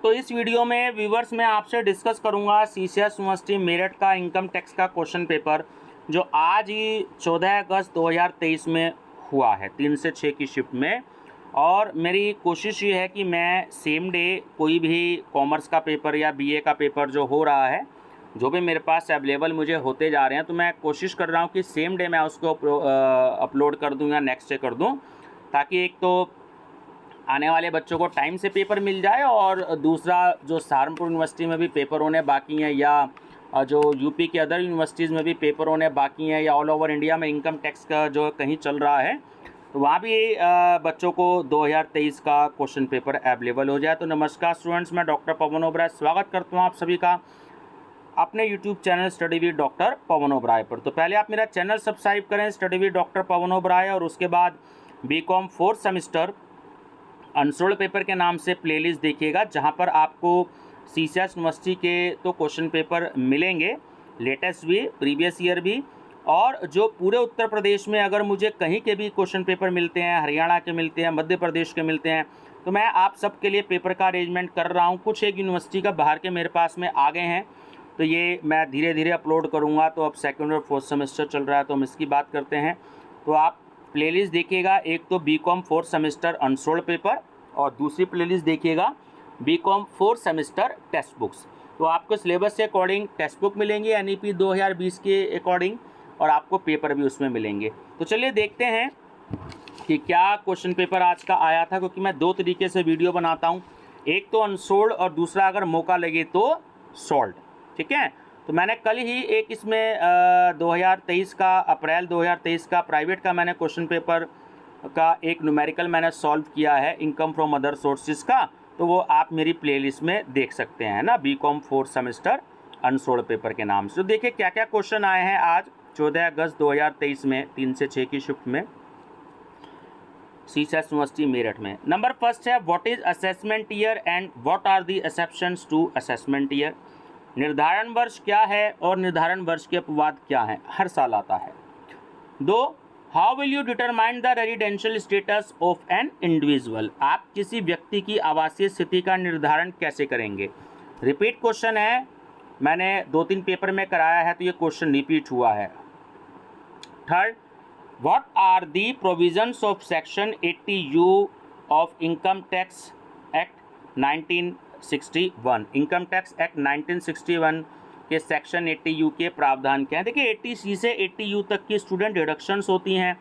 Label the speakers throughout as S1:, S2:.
S1: तो इस वीडियो में व्यूवर्स मैं आपसे डिस्कस करूंगा सीसीएस यूनिवर्सिटी मेरठ का इनकम टैक्स का क्वेश्चन पेपर जो आज ही 14 अगस्त 2023 में हुआ है 3 से 6 की शिफ्ट में। और मेरी कोशिश ये है कि मैं सेम डे कोई भी कॉमर्स का पेपर या बीए का पेपर जो हो रहा है, जो भी मेरे पास अवेलेबल मुझे होते जा रहे हैं, तो मैं कोशिश कर रहा हूँ कि सेम डे मैं उसको अपलोड कर दूँ या नेक्स्ट डे कर दूँ, ताकि एक तो आने वाले बच्चों को टाइम से पेपर मिल जाए और दूसरा जो सहारनपुर यूनिवर्सिटी में भी पेपर होने बाकी हैं या जो यूपी के अदर यूनिवर्सिटीज़ में भी पेपर होने बाकी हैं या ऑल ओवर इंडिया में इनकम टैक्स का जो कहीं चल रहा है, तो वहाँ भी बच्चों को 2023 का क्वेश्चन पेपर अवेलेबल हो जाए। तो नमस्कार स्टूडेंट्स, मैं डॉक्टर पवन ओबराय स्वागत करता हूँ आप सभी का अपने YouTube channel study with doctor Pawan Oberoi पर। तो पहले आप मेरा चैनल सब्सक्राइब करें study with doctor Pawan Oberoi, और उसके बाद BCom 4th semester unsolved paper के नाम से प्लेलिस्ट देखिएगा, जहां पर आपको सीसीएस यूनिवर्सिटी के तो क्वेश्चन पेपर मिलेंगे, लेटेस्ट भी, प्रीवियस ईयर भी, और जो पूरे उत्तर प्रदेश में अगर मुझे कहीं के भी क्वेश्चन पेपर मिलते हैं, हरियाणा के मिलते हैं, मध्य प्रदेश के मिलते हैं, तो मैं आप सबके लिए पेपर का अरेंजमेंट कर रहा हूँ। कुछ एक यूनिवर्सिटी का बाहर के मेरे पास में आ गए हैं, तो ये मैं धीरे धीरे अपलोड करूँगा। तो अब 2nd और 4th सेमेस्टर चल रहा है, तो हम इसकी बात करते हैं। तो आप प्लेलिस्ट देखिएगा, एक तो BCom 4th semester unsolved paper और दूसरी प्लेलिस्ट देखिएगा BCom 4th semester text books. तो आपको सिलेबस के अकॉर्डिंग टेक्स्ट बुक मिलेंगे एनईपी 2020 के अकॉर्डिंग, और आपको पेपर भी उसमें मिलेंगे। तो चलिए देखते हैं कि क्या क्वेश्चन पेपर आज का आया था, क्योंकि मैं दो तरीके से वीडियो बनाता हूँ, एक तो अनसोल्ड और दूसरा अगर मौका लगे तो सोल्ड। ठीक है, तो मैंने कल ही एक इसमें 2023 का अप्रैल 2023 का प्राइवेट का मैंने क्वेश्चन पेपर का एक न्यूमेरिकल मैंने सॉल्व किया है इनकम फ्रॉम अदर सोर्सेज का, तो वो आप मेरी प्लेलिस्ट में देख सकते हैं ना, BCom 4th semester unsolved paper के नाम से। तो देखिए क्या क्या क्वेश्चन आए हैं आज 14 अगस्त 2023 में 3 से 6 की शिफ्ट में सीसीएस यूनिवर्सिटी मेरठ में। नंबर फर्स्ट है, what is assessment year and what are the exceptions to assessment year. निर्धारण वर्ष क्या है और निर्धारण वर्ष के अपवाद क्या हैं, हर साल आता है। दो, how will you determine the residential status of an individual. आप किसी व्यक्ति की आवासीय स्थिति का निर्धारण कैसे करेंगे। रिपीट क्वेश्चन है, मैंने 2-3 पेपर में कराया है, तो ये क्वेश्चन रिपीट हुआ है। Third, what are the provisions of section 80U of income tax act 1961। Income tax act 1961 के सेक्शन 80U के प्रावधान क्या है। देखिए 80C से 80U तक की स्टूडेंट डिडक्शंस होती हैं।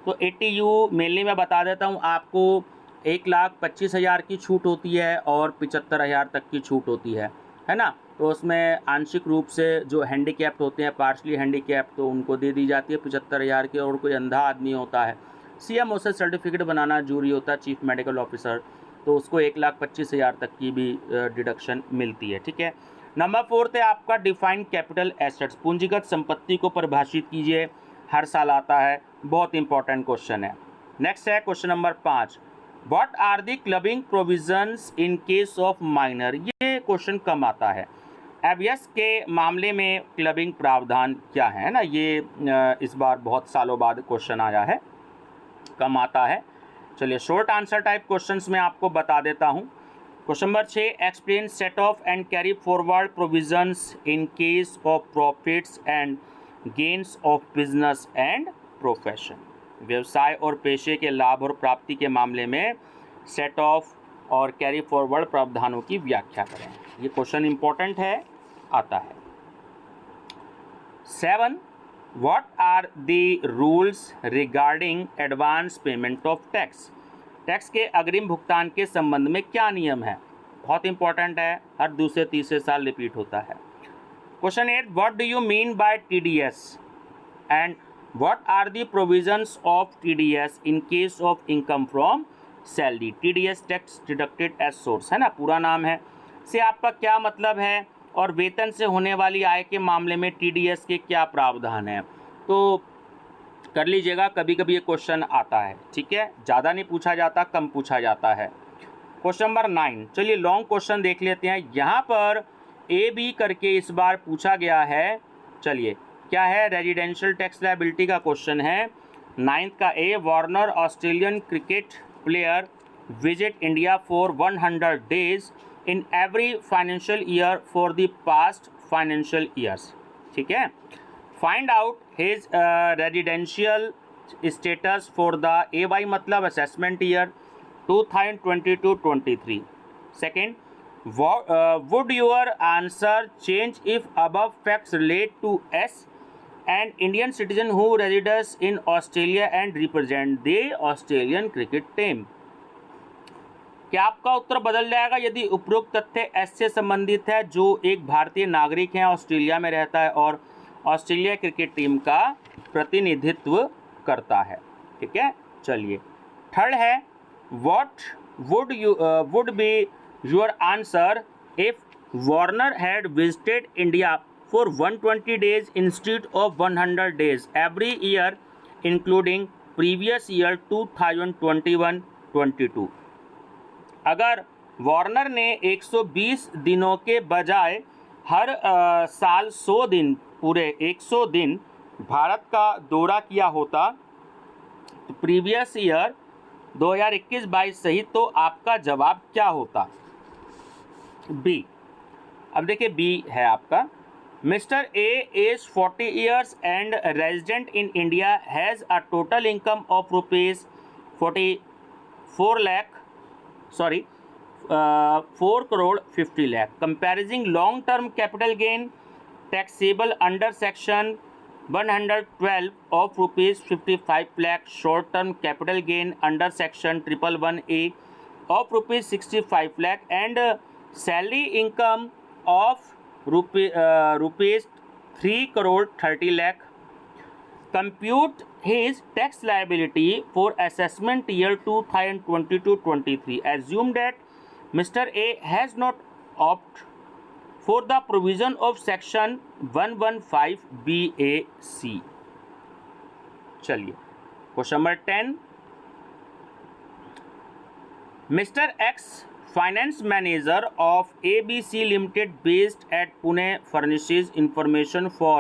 S1: तो 80U मेनली मैं बता देता हूँ आपको, 1,25,000 की छूट होती है और 75,000 तक की छूट होती है ना। तो उसमें आंशिक रूप से जो हैंडीकैप्ड होते हैं, पार्शली हैंडीकैप्ड, तो उनको दे दी जाती है 75,000 की। और कोई अंधा आदमी होता है, CMO से सर्टिफिकेट बनाना जरूरी होता है, चीफ मेडिकल ऑफिसर, तो उसको 1,25,000 तक की भी डिडक्शन मिलती है। ठीक है। नंबर 4 है आपका डिफाइन कैपिटल एसेट्स, पूंजीगत संपत्ति को परिभाषित कीजिए, हर साल आता है, बहुत इंपॉर्टेंट क्वेश्चन है। नेक्स्ट है question number 5, what are the clubbing provisions in case of minor. ये क्वेश्चन कम आता है। एवियस के मामले में क्लबिंग प्रावधान क्या है ना, ये इस बार बहुत सालों बाद क्वेश्चन आया है, कम आता है। चलिए शॉर्ट आंसर टाइप क्वेश्चंस में आपको बता देता हूँ। Question number 6, explain set of and carry forward provisions in case of profits and gains of business and profession. व्यवसाय और पेशे के लाभ और प्राप्ति के मामले में सेट ऑफ और कैरी फॉरवर्ड प्रावधानों की व्याख्या करें। ये क्वेश्चन इंपॉर्टेंट है, आता है। 7, what are the rules regarding advance payment of tax. Tax के अग्रिम भुगतान के संबंध में क्या नियम है, बहुत इंपॉर्टेंट है, हर दूसरे तीसरे साल रिपीट होता है। Question 8, what do you mean by TDS and what are the provisions of TDS in case of income from salary. TDS tax deducted as source है ना, पूरा नाम है, से आपका क्या मतलब है, और वेतन से होने वाली आय के मामले में TDS के क्या प्रावधान है। तो कर लीजिएगा, कभी कभी ये क्वेश्चन आता है। ठीक है, ज़्यादा नहीं पूछा जाता, कम पूछा जाता है। क्वेश्चन नंबर 9, चलिए लॉन्ग क्वेश्चन देख लेते हैं। यहाँ पर AB करके इस बार पूछा गया है। चलिए क्या है, रेजिडेंशियल टैक्स लायबिलिटी का क्वेश्चन है। 9th का A, Warner Australian cricket player visit India for 100 days in every financial year for the past financial years. ठीक है. Find out his residential status for the AY मतलब assessment year 2022-23. Second, would your answer change if above facts relate to S, an Indian citizen who resides in Australia and represent the Australian cricket team? क्या आपका उत्तर बदल जाएगा यदि उपरोक्त तथ्य S से संबंधित है, जो एक भारतीय नागरिक है, ऑस्ट्रेलिया में रहता है और ऑस्ट्रेलिया क्रिकेट टीम का प्रतिनिधित्व करता है. ठीक है. चलिए, थर्ड है, what would be your answer if Warner had visited India for 120 days instead of 100 days every year including previous year 2021-22. अगर वार्नर ने 120 दिनों के बजाय हर साल 100 दिन, पूरे 100 दिन भारत का दौरा किया होता तो प्रीवियस ईयर 2021-22 सहित, तो आपका जवाब क्या होता? बी. अब देखिए, बी है आपका. Mister A age 40 years and resident in India has a total income of rupees 4 crore 50 lakh. Comparing long-term capital gain taxable under section 112 of rupees 55 lakh, short-term capital gain under section 111A of rupees 65 lakh, and salary income of rupees 3 crore 30 lakh. Compute his tax liability for assessment year 2022-23. Assume that Mr. A has not opted for the provision of section 115BAC. चलिए, question number 10. Mr. X, finance manager of ABC Limited based at Pune, furnishes information for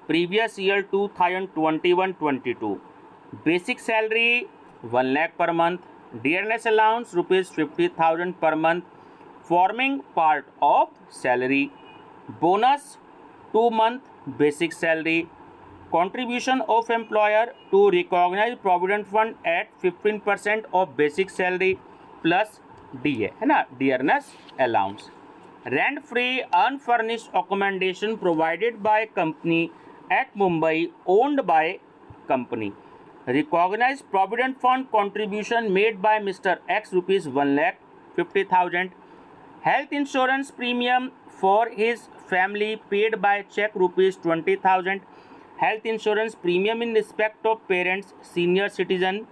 S1: previous year 2021-22. Basic salary 1 lakh per month. Dearness allowance rupees 50,000 per month, forming part of salary. Bonus 2 month basic salary. Contribution of employer to recognized provident fund at 15% of basic salary plus DA, है ना, dearness allowance. Rent free unfurnished accommodation provided by company at Mumbai, owned by company. Recognized provident fund contribution made by Mr. X rupees 1,50,000. Health insurance premium for his family paid by check rupees 20,000. Health insurance premium in respect of parents senior citizen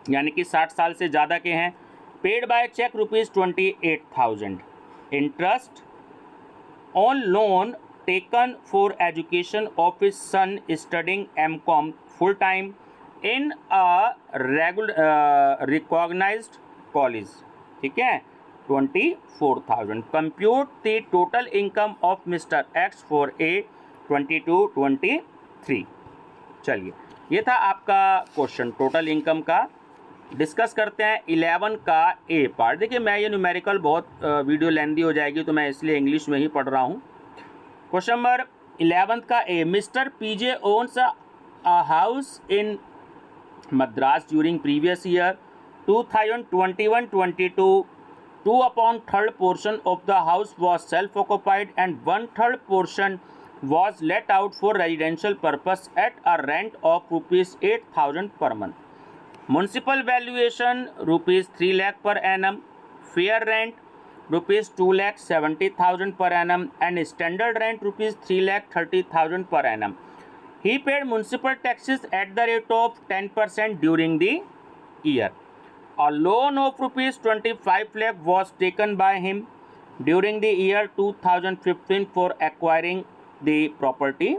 S1: यानी कि 60 साल से ज़्यादा के हैं, paid by check rupees 28,000. Interest on loan taken for education of his son studying MCom full time in a recognized college. ठीक है, 24,000. Compute the total income of Mr. X for A 22-23. चलिए, ये था आपका क्वेश्चन टोटल इनकम का. Discuss करते हैं 11 का ए पार्ट. देखिए, मैं ये न्यूमेरिकल बहुत वीडियो लेंदी हो जाएगी, तो मैं इसलिए इंग्लिश में ही पढ़ रहा हूँ. क्वेश्चन नंबर 11 का A. Mister PJ owns a house in Madras during previous year 2021-22. 2/3 portion of the house was self-occupied and 1/3 portion was let out for residential purpose at a rent of rupees 8,000 per month. Municipal valuation rupees 3 lakh per annum. Fair rent rupees 2,70,000 per annum and standard rent rupees 3,30,000 per annum. He paid municipal taxes at the rate of 10% during the year. A loan of rupees 25 lakh was taken by him during the year 2015 for acquiring the property.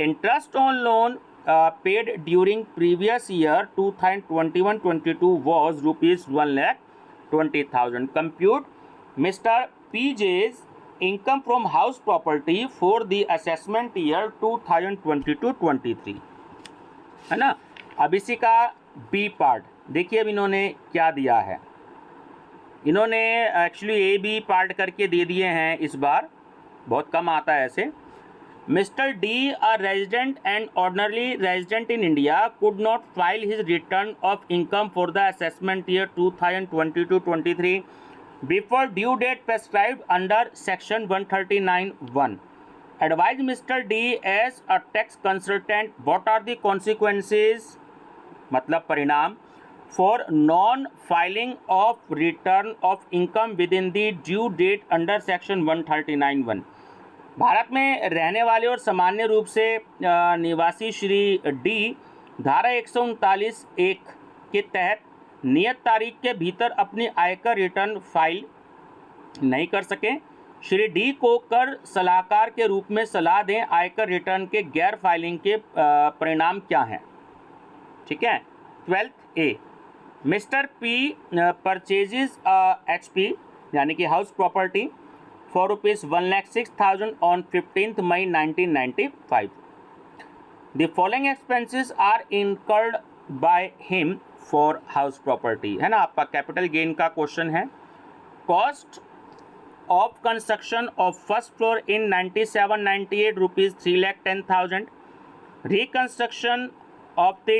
S1: Interest on loan paid during previous year 2021-22 was rupees 1,20,000. Compute Mr. PJ's income from house property for the assessment year 2022-23. है ना. अब इसी का B part देखिए, अब इन्होंने क्या दिया है. इन्होंने एक्चुअली ए बी पार्ट करके दे दिए हैं इस बार, बहुत कम आता है ऐसे। Mister D, a resident and ordinary resident in India, could not file his return of income for the assessment year 2022-23 before due date prescribed under section 139(1). Advise Mr. D as a tax consultant what are the consequences, मतलब परिणाम, for non filing of return of income within the due date under section 139(1). Bharat में रहने वाले और सामान्य रूप से निवासी श्री डी धारा 139(1) के तहत नियत तारीख के भीतर अपनी आयकर रिटर्न फाइल नहीं कर सके। श्री डी को कर सलाहकार के रूप में सलाह दें आयकर रिटर्न के गैर फाइलिंग के परिणाम क्या हैं। ठीक है। 12th A, mister P purchases HP यानी कि house property for ₹1,06,000 on 15th May 1995। The following expenses are incurred by him for house property, है ना, आपका कैपिटल गेन का क्वेश्चन है। Cost of construction of first floor in 97-98 rupees 3,10,000, reconstruction of the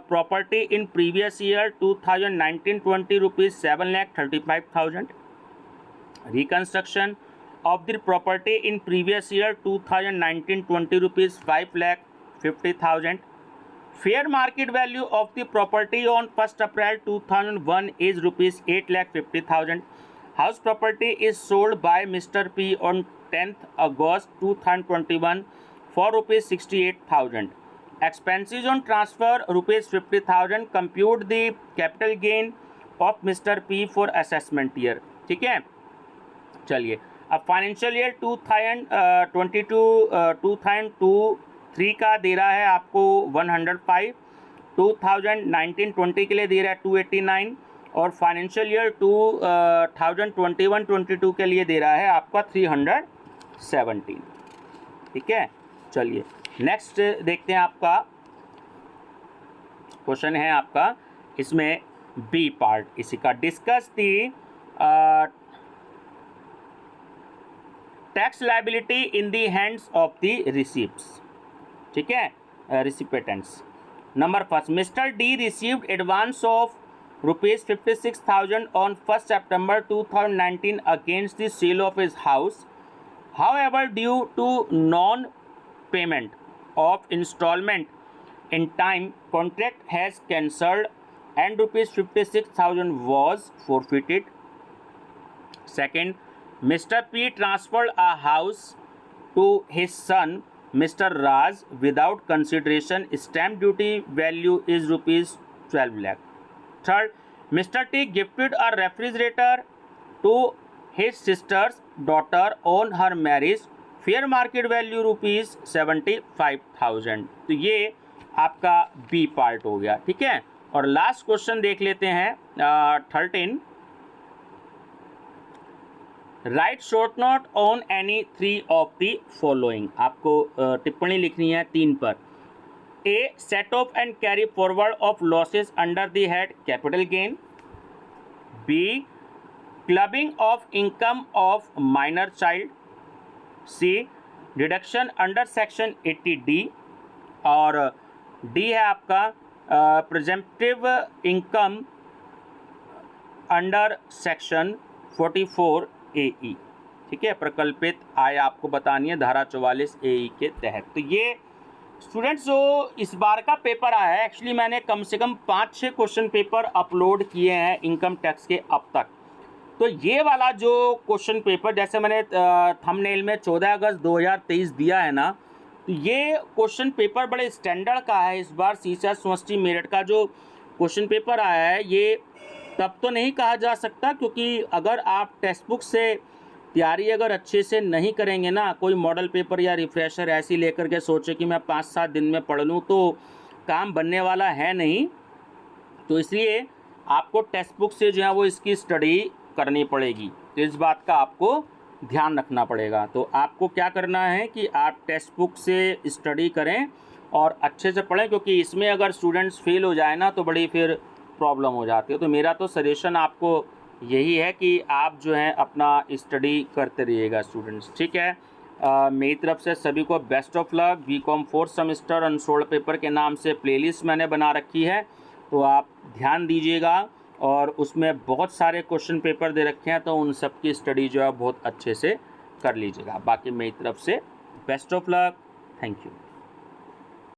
S1: property in previous year 2019-20 rupees 7,35,000, reconstruction of the property in previous year 2019-20 rupees 5,50,000, fair market value of the property on 1st April 2001 is rupees 8,50,000. House property is sold by Mr. P on 10th August 2021 for rupees 68,000. Expenses on transfer rupees 50,000. Compute the capital gain of Mr. P for assessment year. ठीक है, चलिए अब financial year 2022-23 का दे रहा है आपको 105, 2019-20 के लिए दे रहा है 289 और फाइनेंशियल ईयर 2021-22 के लिए दे रहा है आपका 317। ठीक है, चलिए नेक्स्ट देखते हैं। आपका क्वेश्चन है आपका इसमें बी पार्ट इसी का, discuss the tax liability in the hands of the receipts. ठीक है, recipients. Number first, mister D received advance of ₹56,000 on 1st September 2019 against the sale of his house. However, due to non-payment of installment in time, contract has cancelled and ₹56,000 was forfeited. Second, Mr. P transferred a house to his son, Mr. Raj, without consideration. Stamp duty value is ₹12 lakh. Third, Mr. T gifted a refrigerator to his sister's daughter on her marriage. Fair market value ₹75,000। तो ये आपका B part हो गया। ठीक है, और last question देख लेते हैं 13, right short note on any 3 of the following. आपको टिप्पणी लिखनी है 3 पर। A, set off and carry forward of losses under the head capital gain. B, clubbing of income of minor child. C, deduction under section 80D. और D है आपका presumptive income under section 44AE। ठीक है, प्रकल्पित आय आपको बतानी है धारा 44AE के तहत। तो ये स्टूडेंट्स जो इस बार का पेपर आया है, एक्चुअली मैंने कम से कम 5-6 क्वेश्चन पेपर अपलोड किए हैं इनकम टैक्स के अब तक। तो ये वाला जो क्वेश्चन पेपर जैसे मैंने थंबनेल में 14 अगस्त 2023 दिया है ना, तो ये क्वेश्चन पेपर बड़े स्टैंडर्ड का है। इस बार सीसीएस यूनिवर्सिटी मेरठ का जो क्वेश्चन पेपर आया है ये तब तो नहीं कहा जा सकता, क्योंकि अगर आप टेक्स्ट बुक से तैयारी अगर अच्छे से नहीं करेंगे ना, कोई मॉडल पेपर या रिफ्रेशर ऐसी लेकर के सोचे कि मैं 5-7 दिन में पढ़ लूँ, तो काम बनने वाला है नहीं। तो इसलिए आपको टेक्स्ट बुक से जो है वो इसकी स्टडी करनी पड़ेगी। तो इस बात का आपको ध्यान रखना पड़ेगा। तो आपको क्या करना है कि आप टेक्स्ट बुक से स्टडी करें और अच्छे से पढ़ें, क्योंकि इसमें अगर स्टूडेंट्स फेल हो जाए ना तो बड़ी फिर प्रॉब्लम हो जाती है। तो मेरा तो सजेशन आपको यही है कि आप जो है अपना स्टडी करते रहिएगा स्टूडेंट्स, ठीक है। मेरी तरफ से सभी को best of luck. B Com 4th semester unsolved paper के नाम से प्लेलिस्ट मैंने बना रखी है, तो आप ध्यान दीजिएगा, और उसमें बहुत सारे क्वेश्चन पेपर दे रखे हैं, तो उन सब की स्टडी जो है बहुत अच्छे से कर लीजिएगा। बाकी मेरी तरफ से best of luck, thank you.